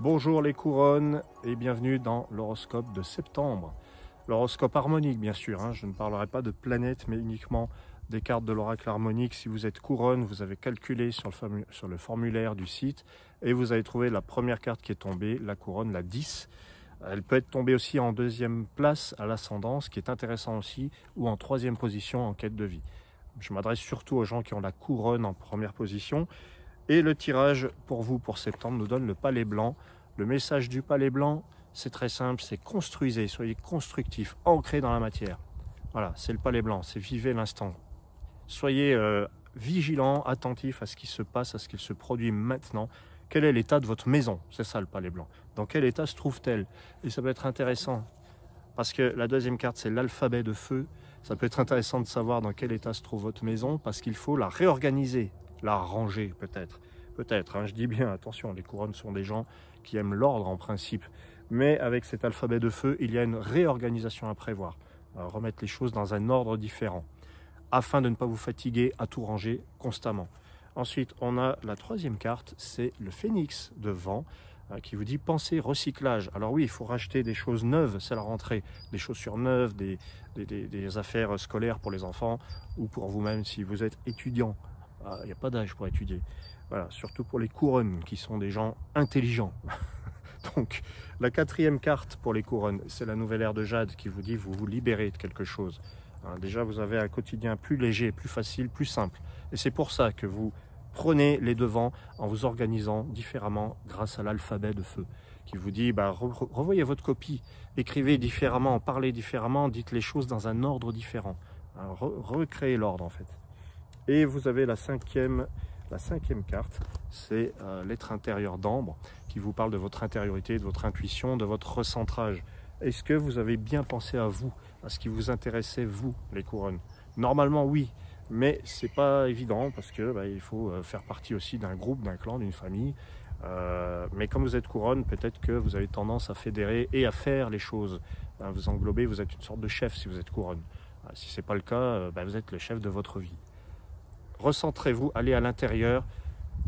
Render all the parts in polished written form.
Bonjour les couronnes et bienvenue dans l'horoscope de septembre. L'horoscope harmonique bien sûr, je ne parlerai pas de planètes mais uniquement des cartes de l'oracle harmonique. Si vous êtes couronne, vous avez calculé sur le formulaire du site et vous avez trouvé la première carte qui est tombée, la couronne, la 10. Elle peut être tombée aussi en deuxième place à l'ascendant, ce qui est intéressant aussi, ou en troisième position en quête de vie. Je m'adresse surtout aux gens qui ont la couronne en première position. Et le tirage pour vous pour septembre nous donne le palais blanc. Le message du palais blanc, c'est très simple, c'est construisez, soyez constructifs, ancrés dans la matière. Voilà, c'est le palais blanc, c'est vivez l'instant. Soyez vigilants, attentifs à ce qui se passe, à ce qu'il se produit maintenant. Quel est l'état de votre maison? C'est ça le palais blanc. Dans quel état se trouve-t-elle? Et ça peut être intéressant, parce que la deuxième carte, c'est l'alphabet de feu. Ça peut être intéressant de savoir dans quel état se trouve votre maison, parce qu'il faut la réorganiser. La ranger peut-être, je dis bien, attention, les couronnes sont des gens qui aiment l'ordre en principe, mais avec cet alphabet de feu, il y a une réorganisation à prévoir, remettre les choses dans un ordre différent, afin de ne pas vous fatiguer à tout ranger constamment. Ensuite, on a la troisième carte, c'est le phénix de vent, qui vous dit pensez recyclage. Alors oui, il faut racheter des choses neuves, c'est la rentrée, des chaussures neuves, des affaires scolaires pour les enfants, ou pour vous-même si vous êtes étudiant. Il n'y a pas d'âge pour étudier. Voilà, surtout pour les couronnes qui sont des gens intelligents. Donc, la quatrième carte pour les couronnes, c'est la nouvelle ère de Jade qui vous dit vous vous libérez de quelque chose. Déjà, vous avez un quotidien plus léger, plus facile, plus simple. Et c'est pour ça que vous prenez les devants en vous organisant différemment grâce à l'alphabet de feu qui vous dit revoyez votre copie, écrivez différemment, parlez différemment, dites les choses dans un ordre différent. Recréez l'ordre en fait. Et vous avez la cinquième carte, c'est l'être intérieur d'ambre, qui vous parle de votre intériorité, de votre intuition, de votre recentrage. Est-ce que vous avez bien pensé à vous, à ce qui vous intéressait, vous, les couronnes? Normalement, oui, mais c'est pas évident, parce que il faut faire partie aussi d'un groupe, d'un clan, d'une famille. Mais comme vous êtes couronne, peut-être que vous avez tendance à fédérer et à faire les choses. Vous englobez, vous êtes une sorte de chef si vous êtes couronne. Si ce n'est pas le cas, vous êtes le chef de votre vie. Recentrez-vous, allez à l'intérieur,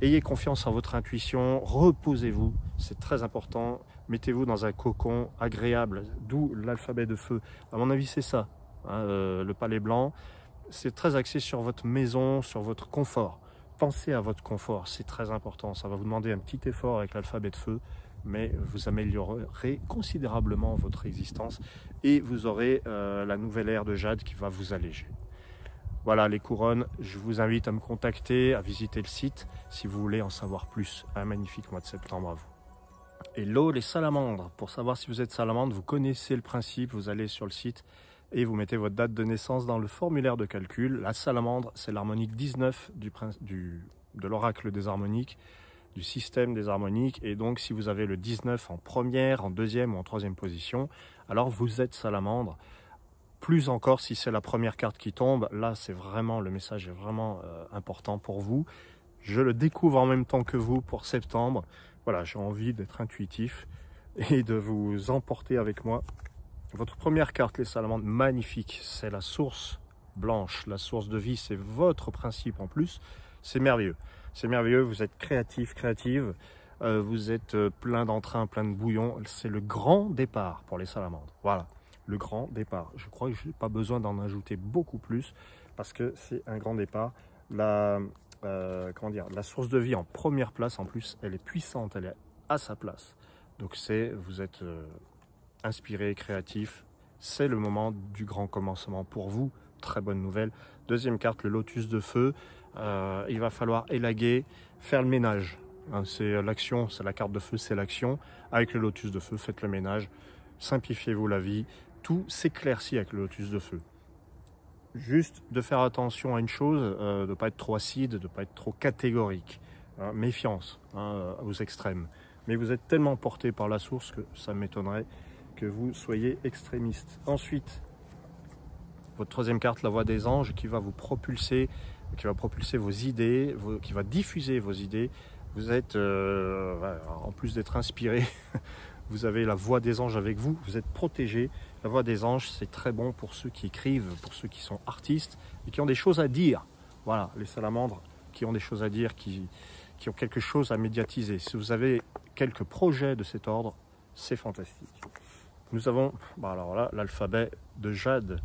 ayez confiance en votre intuition, reposez-vous, c'est très important, mettez-vous dans un cocon agréable, d'où l'alphabet de feu. À mon avis, c'est ça, le palais blanc, c'est très axé sur votre maison, sur votre confort. Pensez à votre confort, c'est très important, ça va vous demander un petit effort avec l'alphabet de feu, mais vous améliorerez considérablement votre existence et vous aurez la nouvelle ère de Jade qui va vous alléger. Voilà les couronnes, je vous invite à me contacter, à visiter le site si vous voulez en savoir plus. Un magnifique mois de septembre à vous. Hello les salamandres, pour savoir si vous êtes salamandre, vous connaissez le principe, vous allez sur le site et vous mettez votre date de naissance dans le formulaire de calcul. La salamandre, c'est l'harmonique 19 de l'oracle des harmoniques, du système des harmoniques. Et donc si vous avez le 19 en première, en deuxième ou en troisième position, alors vous êtes salamandre. Plus encore si c'est la première carte qui tombe, là c'est vraiment, le message est vraiment important pour vous. Je le découvre en même temps que vous pour septembre. Voilà, j'ai envie d'être intuitif et de vous emporter avec moi. Votre première carte, les salamandres, magnifique, c'est la source blanche, la source de vie, c'est votre principe en plus. C'est merveilleux, vous êtes créatif, créative, vous êtes plein d'entrain, plein de bouillon. C'est le grand départ pour les salamandres, voilà. Le grand départ. Je crois que je n'ai pas besoin d'en ajouter beaucoup plus parce que c'est un grand départ. La source de vie en première place en plus, elle est puissante, elle est à sa place. Donc vous êtes inspiré, créatif. C'est le moment du grand commencement pour vous. Très bonne nouvelle. Deuxième carte, le lotus de feu. Il va falloir élaguer, faire le ménage. C'est l'action, c'est la carte de feu, c'est l'action. Avec le lotus de feu, faites le ménage. Simplifiez-vous la vie. Tout s'éclaircit avec le lotus de feu. Juste de faire attention à une chose, de ne pas être trop acide, de ne pas être trop catégorique. Méfiance aux extrêmes. Mais vous êtes tellement porté par la source que ça m'étonnerait que vous soyez extrémiste. Ensuite, votre troisième carte, la voix des anges, qui va vous propulser, qui va propulser vos idées, qui va diffuser vos idées. Vous êtes, en plus d'être inspiré, vous avez la voix des anges avec vous, vous êtes protégé. La voix des anges, c'est très bon pour ceux qui écrivent, pour ceux qui sont artistes et qui ont des choses à dire. Voilà, les salamandres qui ont des choses à dire, qui ont quelque chose à médiatiser. Si vous avez quelques projets de cet ordre, c'est fantastique. Nous avons, alors là, l'alphabet de Jade.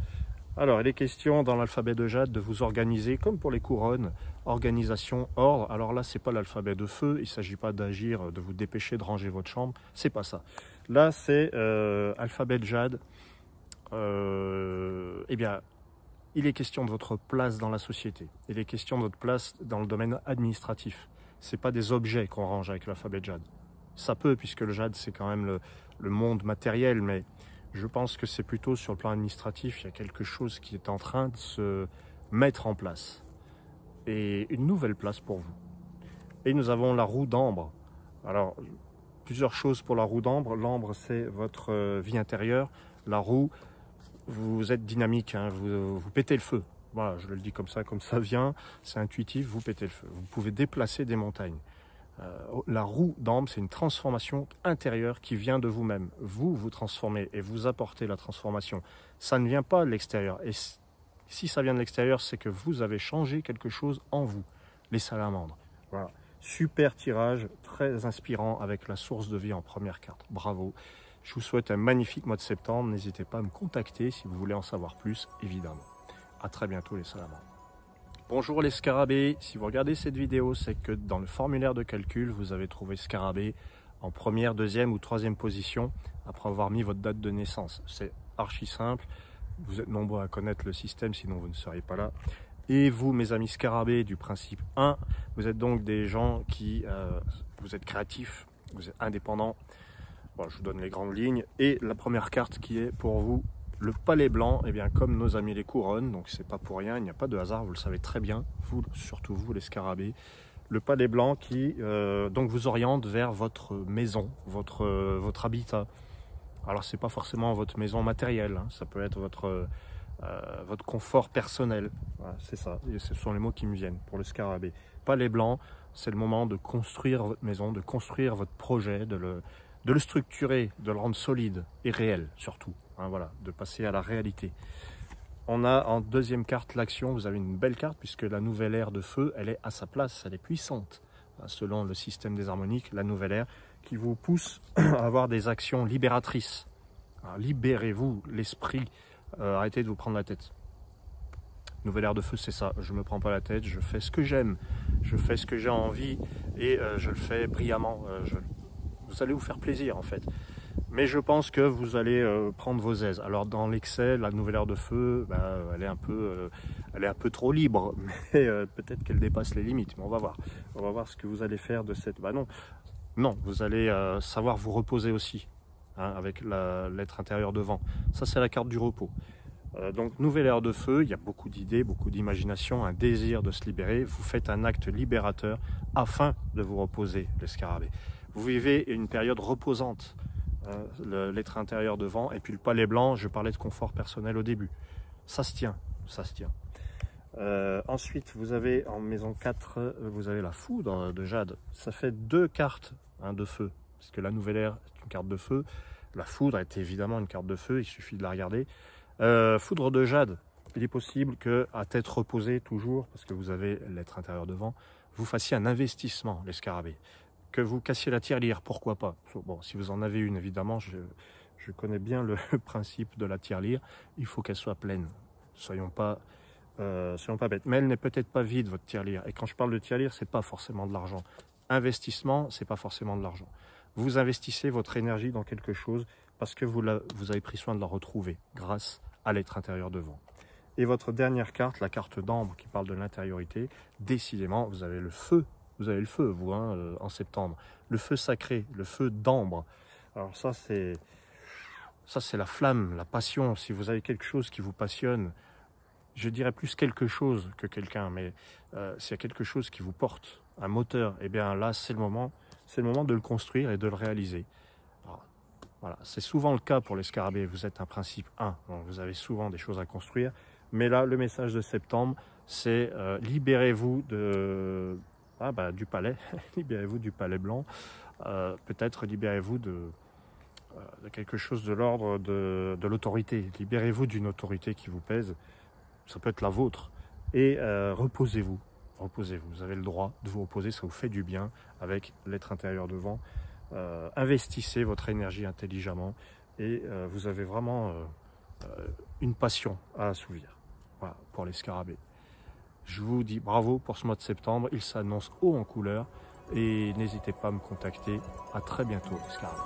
Alors, il est question dans l'alphabet de Jade de vous organiser, comme pour les couronnes, organisation, ordre. Alors là, c'est pas l'alphabet de feu, il ne s'agit pas d'agir, de vous dépêcher de ranger votre chambre, c'est pas ça. Là, c'est alphabet de Jade. Eh bien, il est question de votre place dans la société. Il est question de votre place dans le domaine administratif. Ce n'est pas des objets qu'on range avec l'alphabet de Jade. Ça peut, puisque le Jade, c'est quand même le monde matériel, mais je pense que c'est plutôt sur le plan administratif, il y a quelque chose qui est en train de se mettre en place. Et une nouvelle place pour vous. Et nous avons la roue d'ambre. Alors, plusieurs choses pour la roue d'ambre. L'ambre, c'est votre vie intérieure. La roue, vous êtes dynamique, hein, vous pétez le feu. Voilà, je le dis comme ça vient, c'est intuitif, vous pétez le feu. Vous pouvez déplacer des montagnes. La roue d'ambre, c'est une transformation intérieure qui vient de vous-même. Vous vous transformez et vous apportez la transformation. Ça ne vient pas de l'extérieur. Et si ça vient de l'extérieur, c'est que vous avez changé quelque chose en vous. Les salamandres. Voilà. Super tirage, très inspirant avec la source de vie en première carte. Bravo. Je vous souhaite un magnifique mois de septembre. N'hésitez pas à me contacter si vous voulez en savoir plus, évidemment. À très bientôt les salamandres. Bonjour les scarabées, si vous regardez cette vidéo, c'est que dans le formulaire de calcul, vous avez trouvé scarabée en première, deuxième ou troisième position après avoir mis votre date de naissance. C'est archi simple, vous êtes nombreux à connaître le système, sinon vous ne seriez pas là. Et vous, mes amis scarabées du principe 1, vous êtes donc des gens qui, vous êtes créatifs, vous êtes indépendants. Bon, je vous donne les grandes lignes. Et la première carte qui est pour vous, le palais blanc, eh bien, comme nos amis les couronnes, donc c'est pas pour rien, il n'y a pas de hasard, vous le savez très bien, vous, surtout vous les scarabées. Le palais blanc qui donc vous oriente vers votre maison, votre habitat. Alors c'est pas forcément votre maison matérielle, hein, ça peut être votre confort personnel. Voilà, c'est ça, et ce sont les mots qui me viennent pour le scarabée. Palais blanc, c'est le moment de construire votre maison, de construire votre projet, de le structurer, de le rendre solide et réel surtout. Hein, voilà, de passer à la réalité. On a en deuxième carte l'action, vous avez une belle carte puisque la nouvelle ère de feu, elle est à sa place, elle est puissante. Selon le système des harmoniques, la nouvelle ère qui vous pousse à avoir des actions libératrices. Libérez-vous l'esprit, arrêtez de vous prendre la tête. Nouvelle ère de feu, c'est ça, je ne me prends pas la tête, je fais ce que j'aime, je fais ce que j'ai envie et je le fais brillamment. Vous allez vous faire plaisir en fait. Mais je pense que vous allez prendre vos aises. Alors dans l'excès, la nouvelle ère de feu, elle est un peu trop libre, mais peut-être qu'elle dépasse les limites. Mais on va voir. On va voir ce que vous allez faire de cette. Non, vous allez savoir vous reposer aussi, hein, avec l'être intérieur de vent. Ça c'est la carte du repos. Donc nouvelle ère de feu, il y a beaucoup d'idées, beaucoup d'imagination, un désir de se libérer. Vous faites un acte libérateur afin de vous reposer, les scarabées. Vous vivez une période reposante. L'être intérieur de vent, et puis le palais blanc, je parlais de confort personnel au début. Ça se tient, ça se tient. Ensuite, vous avez en maison 4, vous avez la foudre de Jade. Ça fait 2 cartes, hein, de feu, parce que la nouvelle ère est une carte de feu. La foudre est évidemment une carte de feu, il suffit de la regarder. Foudre de Jade, il est possible que, à tête reposée toujours, parce que vous avez l'être intérieur de vent, vous fassiez un investissement, les scarabées. Que vous cassiez la tirelire, pourquoi pas. Bon, si vous en avez une, évidemment, je connais bien le principe de la tirelire. Il faut qu'elle soit pleine. Soyons pas bêtes. Mais elle n'est peut-être pas vide, votre tirelire. Et quand je parle de tirelire, c'est pas forcément de l'argent. Investissement, c'est pas forcément de l'argent. Vous investissez votre énergie dans quelque chose parce que vous avez pris soin de la retrouver grâce à l'être intérieur de vent. Et votre dernière carte, la carte d'ambre qui parle de l'intériorité, décidément, vous avez le feu. Vous avez le feu, vous, hein, en septembre. Le feu sacré, le feu d'ambre. Alors ça, c'est la flamme, la passion. Si vous avez quelque chose qui vous passionne, je dirais plus quelque chose que quelqu'un, mais s'il y a quelque chose qui vous porte, un moteur, eh bien là, c'est le moment de le construire et de le réaliser. Alors, voilà, c'est souvent le cas pour les scarabées. Vous êtes un principe 1, donc vous avez souvent des choses à construire. Mais là, le message de septembre, c'est libérez-vous du palais, libérez-vous du palais blanc, peut-être libérez-vous de quelque chose de l'ordre de l'autorité, libérez-vous d'une autorité qui vous pèse, ça peut être la vôtre, et reposez-vous, vous avez le droit de vous reposer, ça vous fait du bien avec l'être intérieur de vent. investissez votre énergie intelligemment et vous avez vraiment une passion à assouvir. Voilà, pour les scarabées. Je vous dis bravo pour ce mois de septembre, il s'annonce haut en couleur et n'hésitez pas à me contacter. À très bientôt les scarabées.